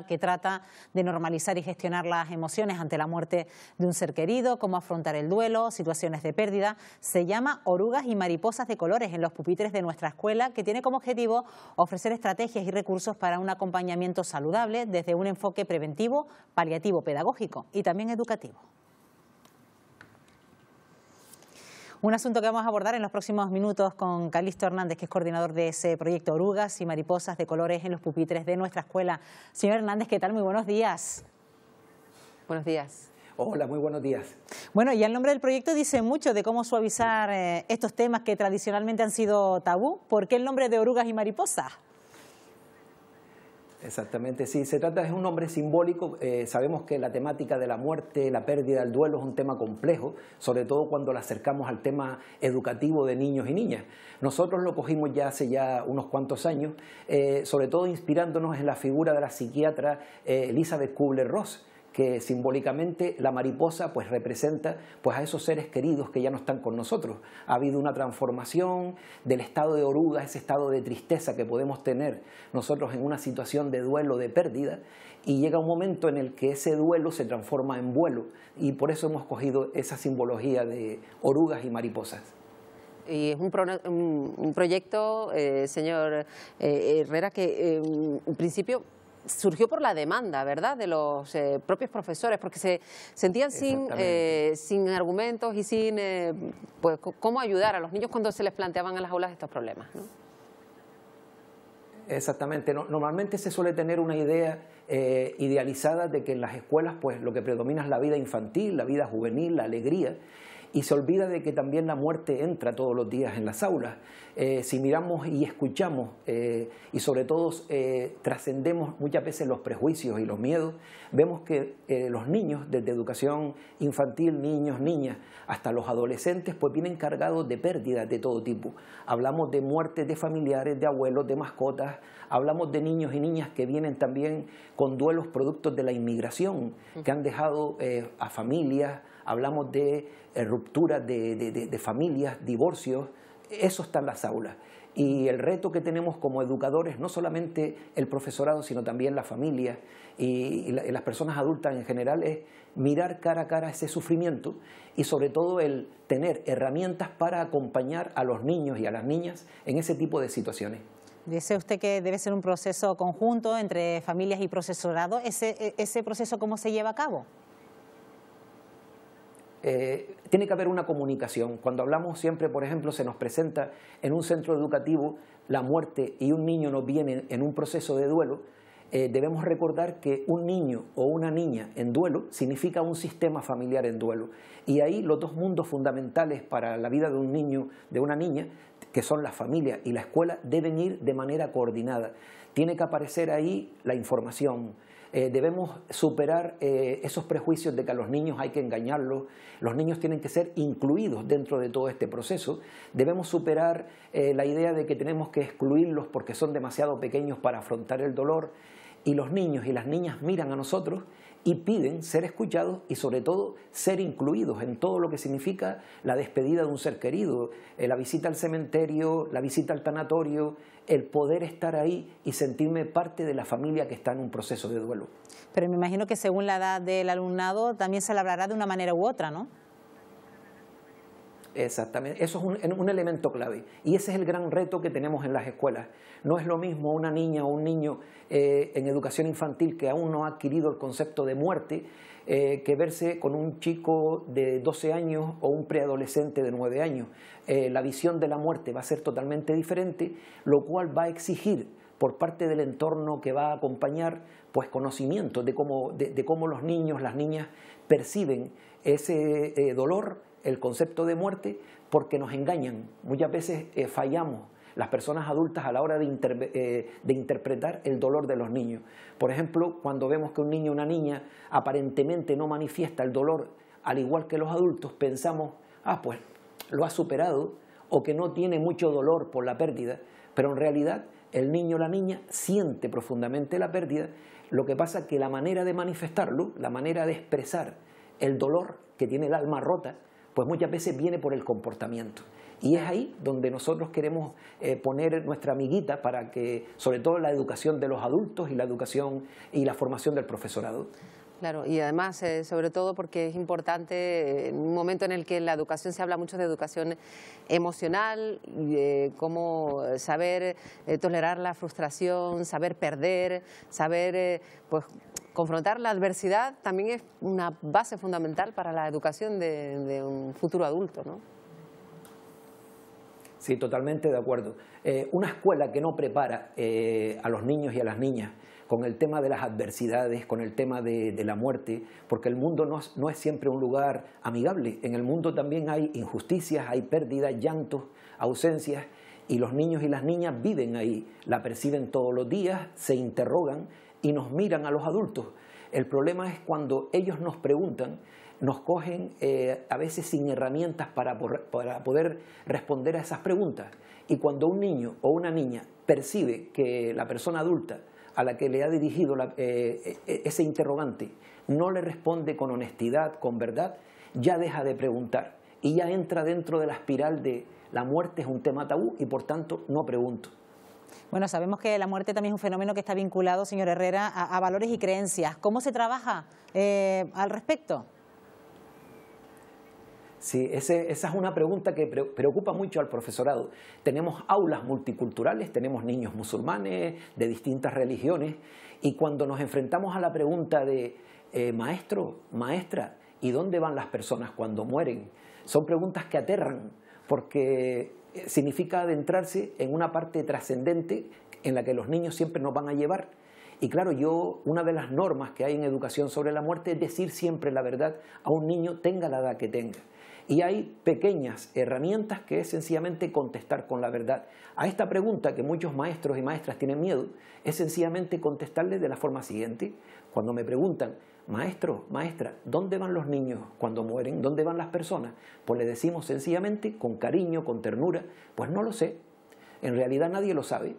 que trata de normalizar y gestionar las emociones ante la muerte de un ser querido, cómo afrontar el duelo, situaciones de pérdida. Se llama Orugas y mariposas de colores en los pupitres de nuestra escuela, que tiene como objetivo ofrecer estrategias y recursos para un acompañamiento saludable desde un enfoque preventivo, paliativo, pedagógico y también educativo. Un asunto que vamos a abordar en los próximos minutos con Calixto Hernández, que es coordinador de ese proyecto Orugas y mariposas de colores en los pupitres de nuestra escuela. Señor Hernández, ¿qué tal? Muy buenos días. Buenos días. Hola, muy buenos días. Bueno, ya el nombre del proyecto dice mucho de cómo suavizar estos temas que tradicionalmente han sido tabú. ¿Por qué el nombre de Orugas y mariposas? Exactamente, sí, se trata de un nombre simbólico. Sabemos que la temática de la muerte, la pérdida, el duelo es un tema complejo, sobre todo cuando lo acercamos al tema educativo de niños y niñas. Nosotros lo cogimos ya hace unos cuantos años, sobre todo inspirándonos en la figura de la psiquiatra Elizabeth Kubler-Ross, que simbólicamente la mariposa pues representa pues a esos seres queridos que ya no están con nosotros. Ha habido una transformación del estado de oruga, ese estado de tristeza que podemos tener nosotros en una situación de duelo, de pérdida, y llega un momento en el que ese duelo se transforma en vuelo, y por eso hemos cogido esa simbología de orugas y mariposas. Y es un proyecto, señor Herrera, que en principio surgió por la demanda, ¿verdad?, de los propios profesores, porque se sentían sin argumentos y sin pues, cómo ayudar a los niños cuando se les planteaban en las aulas estos problemas, ¿no? Exactamente. Normalmente se suele tener una idea idealizada de que en las escuelas pues lo que predomina es la vida infantil, la vida juvenil, la alegría, y se olvida de que también la muerte entra todos los días en las aulas. Si miramos y escuchamos y sobre todo trascendemos muchas veces los prejuicios y los miedos, vemos que los niños, desde educación infantil, niños, niñas, hasta los adolescentes, pues vienen cargados de pérdidas de todo tipo. Hablamos de muertes de familiares, de abuelos, de mascotas, hablamos de niños y niñas que vienen también con duelos productos de la inmigración, que han dejado a familias. Hablamos de rupturas de familias, divorcios. Eso está en las aulas. Y el reto que tenemos como educadores, no solamente el profesorado, sino también la familia y las personas adultas en general, es mirar cara a cara ese sufrimiento y sobre todo el tener herramientas para acompañar a los niños y a las niñas en ese tipo de situaciones. Dice usted que debe ser un proceso conjunto entre familias y profesorado. ¿Ese proceso cómo se lleva a cabo? Tiene que haber una comunicación. Cuando hablamos siempre, por ejemplo, se nos presenta en un centro educativo la muerte y un niño nos viene en un proceso de duelo, debemos recordar que un niño o una niña en duelo significa un sistema familiar en duelo. Y ahí los dos mundos fundamentales para la vida de un niño, de una niña, que son la familia y la escuela, deben ir de manera coordinada. Tiene que aparecer ahí la información. Debemos superar esos prejuicios de que a los niños hay que engañarlos. Los niños tienen que ser incluidos dentro de todo este proceso. Debemos superar la idea de que tenemos que excluirlos porque son demasiado pequeños para afrontar el dolor. Y los niños y las niñas miran a nosotros y piden ser escuchados y sobre todo ser incluidos en todo lo que significa la despedida de un ser querido, la visita al cementerio, la visita al tanatorio, el poder estar ahí y sentirme parte de la familia que está en un proceso de duelo. Pero me imagino que según la edad del alumnado también se le hablará de una manera u otra, ¿no? Exactamente, eso es un elemento clave y ese es el gran reto que tenemos en las escuelas. No es lo mismo una niña o un niño en educación infantil que aún no ha adquirido el concepto de muerte que verse con un chico de 12 años o un preadolescente de 9 años. La visión de la muerte va a ser totalmente diferente, lo cual va a exigir por parte del entorno que va a acompañar pues conocimiento de cómo los niños, las niñas perciben ese dolor, el concepto de muerte, porque nos engañan. Muchas veces fallamos las personas adultas a la hora de interpretar el dolor de los niños. Por ejemplo, cuando vemos que un niño o una niña aparentemente no manifiesta el dolor al igual que los adultos, pensamos, pues lo ha superado o que no tiene mucho dolor por la pérdida, pero en realidad el niño o la niña siente profundamente la pérdida. Lo que pasa es que la manera de manifestarlo, la manera de expresar el dolor que tiene el alma rota, pues muchas veces viene por el comportamiento. Y es ahí donde nosotros queremos poner nuestra amiguita para que, sobre todo la educación de los adultos y la educación y la formación del profesorado. Claro, y además, sobre todo porque es importante, en un momento en el que en la educación se habla mucho de educación emocional, y de cómo saber tolerar la frustración, saber perder, saber pues, confrontar la adversidad, también es una base fundamental para la educación de un futuro adulto, ¿no? Sí, totalmente de acuerdo. Una escuela que no prepara a los niños y a las niñas con el tema de las adversidades, con el tema de la muerte, porque el mundo no es siempre un lugar amigable. En el mundo también hay injusticias, hay pérdidas, llantos, ausencias, y los niños y las niñas viven ahí, la perciben todos los días, se interrogan y nos miran a los adultos. El problema es cuando ellos nos preguntan, nos cogen a veces sin herramientas para poder responder a esas preguntas. Y cuando un niño o una niña percibe que la persona adulta a la que le ha dirigido ese interrogante no le responde con honestidad, con verdad, ya deja de preguntar y ya entra dentro de la espiral de la muerte es un tema tabú y por tanto no pregunto. Bueno, sabemos que la muerte también es un fenómeno que está vinculado, señor Herrera, a valores y creencias. ¿Cómo se trabaja al respecto? Sí, esa es una pregunta que preocupa mucho al profesorado. Tenemos aulas multiculturales, tenemos niños musulmanes de distintas religiones y cuando nos enfrentamos a la pregunta de maestro, maestra, ¿y dónde van las personas cuando mueren? Son preguntas que aterran porque significa adentrarse en una parte trascendente en la que los niños siempre nos van a llevar. Y claro, una de las normas que hay en educación sobre la muerte es decir siempre la verdad a un niño, tenga la edad que tenga. Y hay pequeñas herramientas que es sencillamente contestar con la verdad. A esta pregunta que muchos maestros y maestras tienen miedo, es sencillamente contestarle de la forma siguiente. Cuando me preguntan, maestro, maestra, ¿dónde van los niños cuando mueren? ¿Dónde van las personas? Pues le decimos sencillamente, con cariño, con ternura, pues no lo sé. En realidad nadie lo sabe.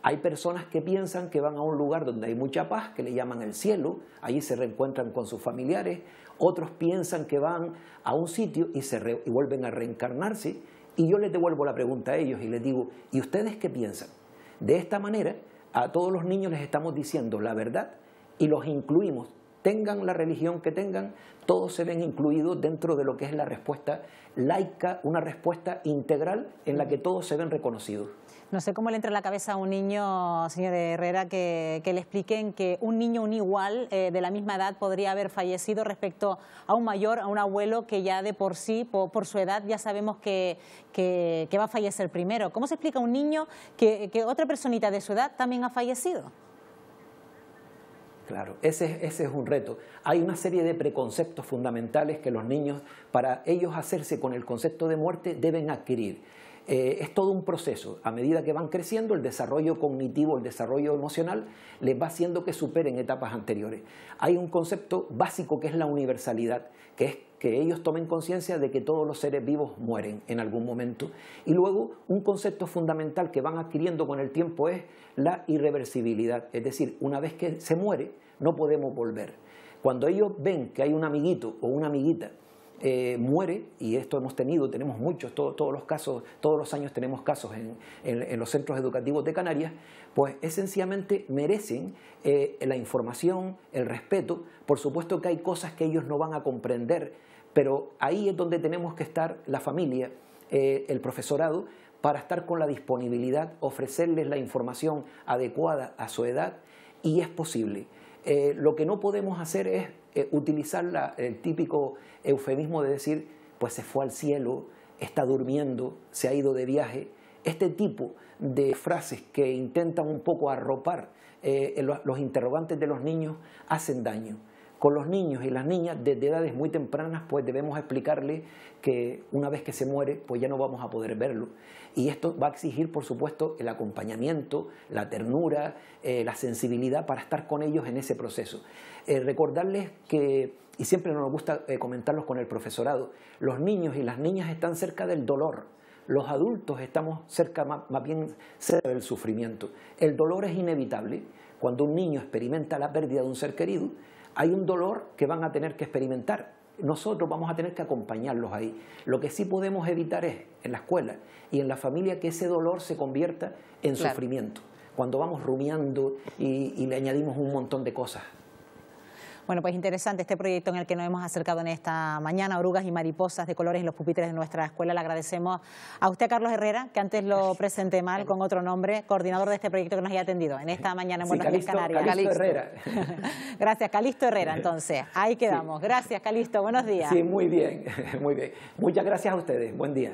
Hay personas que piensan que van a un lugar donde hay mucha paz, que le llaman el cielo, allí se reencuentran con sus familiares. Otros piensan que van a un sitio y vuelven a reencarnarse. Y yo les devuelvo la pregunta a ellos y les digo, ¿y ustedes qué piensan? De esta manera, a todos los niños les estamos diciendo la verdad y los incluimos. Tengan la religión que tengan, todos se ven incluidos dentro de lo que es la respuesta laica, una respuesta integral en la que todos se ven reconocidos. No sé cómo le entra en la cabeza a un niño, señor Herrera, que le expliquen que un niño, un igual, de la misma edad, podría haber fallecido respecto a un mayor, a un abuelo que ya de por sí, por su edad, ya sabemos que va a fallecer primero. ¿Cómo se explica a un niño que otra personita de su edad también ha fallecido? Claro, ese es un reto. Hay una serie de preconceptos fundamentales que los niños, para ellos hacerse con el concepto de muerte, deben adquirir. Es todo un proceso. A medida que van creciendo, el desarrollo cognitivo, el desarrollo emocional, les va haciendo que superen etapas anteriores. Hay un concepto básico que es la universalidad, que es que ellos tomen conciencia de que todos los seres vivos mueren en algún momento. Y luego, un concepto fundamental que van adquiriendo con el tiempo es la irreversibilidad. Es decir, una vez que se muere, no podemos volver. Cuando ellos ven que hay un amiguito o una amiguita muere, y esto tenemos muchos, todos los casos, todos los años tenemos casos en los centros educativos de Canarias, pues esencialmente merecen la información, el respeto. Por supuesto que hay cosas que ellos no van a comprender, pero ahí es donde tenemos que estar la familia, el profesorado, para estar con la disponibilidad, ofrecerles la información adecuada a su edad, y es posible. Lo que no podemos hacer es utilizar el típico eufemismo de decir, pues se fue al cielo, está durmiendo, se ha ido de viaje. Este tipo de frases que intentan un poco arropar los interrogantes de los niños hacen daño. Con los niños y las niñas desde edades muy tempranas pues debemos explicarles que una vez que se muere pues ya no vamos a poder verlo. Y esto va a exigir por supuesto el acompañamiento, la ternura, la sensibilidad para estar con ellos en ese proceso. Recordarles que, y siempre nos gusta comentarlos con el profesorado, los niños y las niñas están cerca del dolor. Los adultos estamos más bien cerca del sufrimiento. El dolor es inevitable. Cuando un niño experimenta la pérdida de un ser querido, hay un dolor que van a tener que experimentar. nosotros vamos a tener que acompañarlos ahí. Lo que sí podemos evitar es, en la escuela y en la familia, que ese dolor se convierta en sufrimiento, cuando vamos rumiando y le añadimos un montón de cosas. Bueno, pues interesante este proyecto en el que nos hemos acercado en esta mañana, orugas y mariposas de colores en los pupitres de nuestra escuela. Le agradecemos a usted, Carlos Herrera, que antes lo presenté mal con otro nombre, coordinador de este proyecto, que nos haya atendido en esta mañana en Buenos Días Canarias. Calixto Herrera. Gracias, Calixto Herrera, entonces. Ahí quedamos. Gracias, Calixto. Buenos días. Sí, muy bien, muy bien. Muchas gracias a ustedes. Buen día.